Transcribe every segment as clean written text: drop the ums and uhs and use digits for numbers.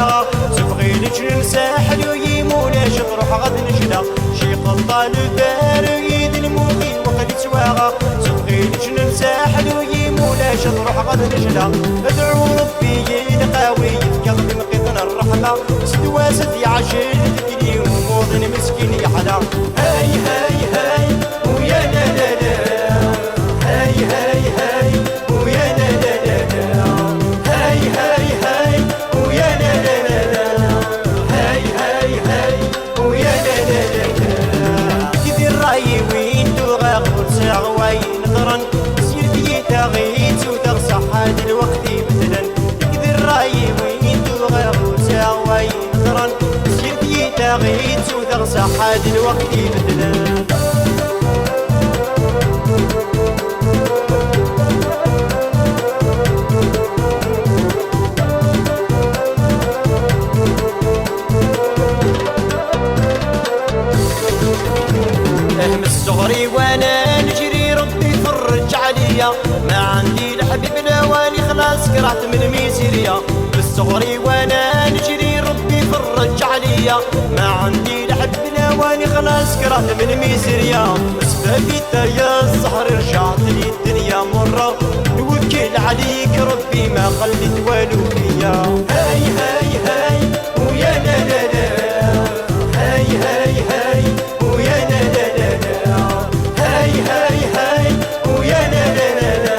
تواغا تبغي لك نساحل ويمولاش تروح غد نجدا شي قطة الدار يد الموغي وقت تواغا تبغي لك نساحل ويمولاش تروح غد نجدا ادعو ربي يلقاوي يتقدم قطن الرحمة ستواسد يعجل تدري وموضن مسكين يحدا هاي هاي هاي ويا لا لا لا هاي هاي هاي ويا لا لا لا هاي هاي هاي ويا لا لا لا هاي هاي هاي ويا لا لا لا كذي الراي وين تغاق وتساغ وين ضرن سير بي تغيت وتغصح هاد الوقت مثلا كذي الراي وين تغاق وتساغ وين ضرن سير بي تغيت وتغصح هاد الوقت مثلا صغري وانا نجري ربي فرج عليا ما عندي الحبيب نواني خلاص كرهت من ميزيريا بالصغري وانا نجري ربي فرج عليا ما عندي الحبيب نواني خلاص كرهت من ميزيريا اسبابيتا يا الصحر رجعت لي الدنيا مرة نوكل عليك ربي ما خليت والو فيا هاي هاي هاي ويا لا لا لا هاي هاي هاي ويا لا لا لا هاي هاي هاي ويا لا لا لا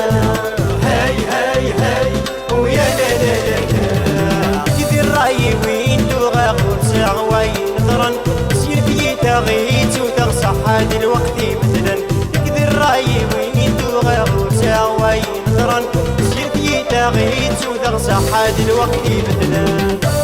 هاي هاي هاي ويا لا لا لا كذي الراي وين تغاق وتساغ وين ضرن سير بي تغيت وتغصح هاد الوقت مثلا كذي الراي وين تغاق وتساغ وين ضرن سير بي تغيت وتغصح هاد الوقت مثلا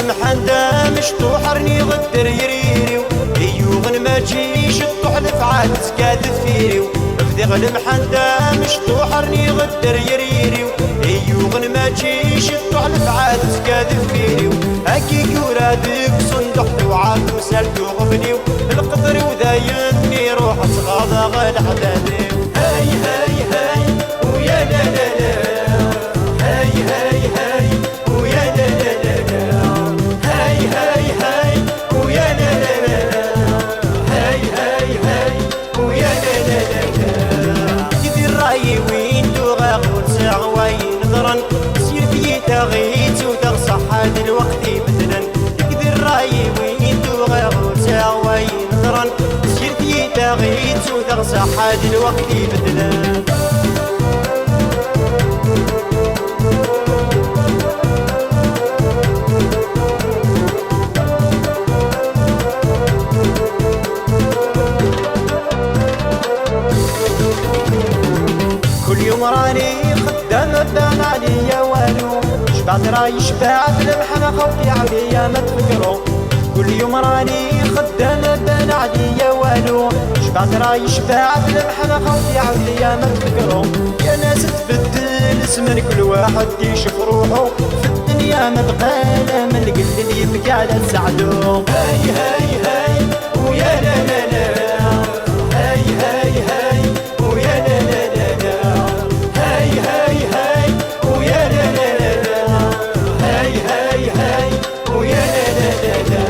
المحندا مشطوحرني غدر يريريو ايوغن ما تجيش الطحلف عاد تقادف فيريو افذغ المحندا مشطوحرني غدر يريريو ايوغن ما تجيش الطحلف عاد تقادف فيريو هاكي كورادك صندحت وعاد وسالتو غبنيو القدر وذايني روح تغاضى غال حداديو هاي هاي هاي ويا لا لا لا هاي هاي هاي ويا لا لا لا هاي هاي هاي ويا لا لا لا هاي هاي هاي ويا لا لا لا كذي الراي وين تغاق وتساغ وين ضرن سير بي تغيت وتغصح هاد الوقت مثلا كذي الراي وين تغاق وتساغ وين ضرن سير بي تغيت وتغصح هاد الوقت مثلا راني خدام بان عليا والو شبعت راي شبعت المحنة خوفي عليا ما تفكرو كل يوم راني خدام بان عليا والو شبعت راي شبعت المحنة خوفي عليا ما تفكرو يا ناس تبدل اسمن كل واحد يشوف روحو في الدنيا ما بقى من القل يبكي على سعدو هاي هاي هاي ويا لا لا لا هاي هاي هاي ويا لا لا لا هاي هاي هاي ويا لا لا لا هاي هاي هاي ويا لا لا لا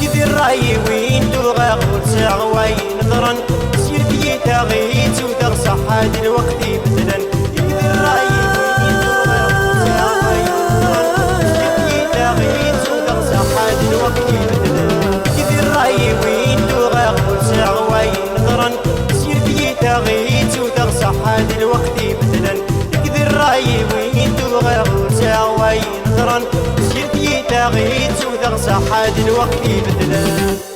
كذي الراي وين تغاق وتساغ وين ضرن سير بي تغيت وتغصح هاد الوقت مثلا كذي الراي وين تغاق وتساغ وين ضرن سير بي تغيت وتغصح هاد الوقت مثلا كذي الراي وين تغاق وتساغ وين ضرن سير بي تغيت وتغصح هاد الوقت مثلا كذي الراي وين تغاق وتساغ وين ضرن سير بي تغيت وتغصح هاد الوقت مثلا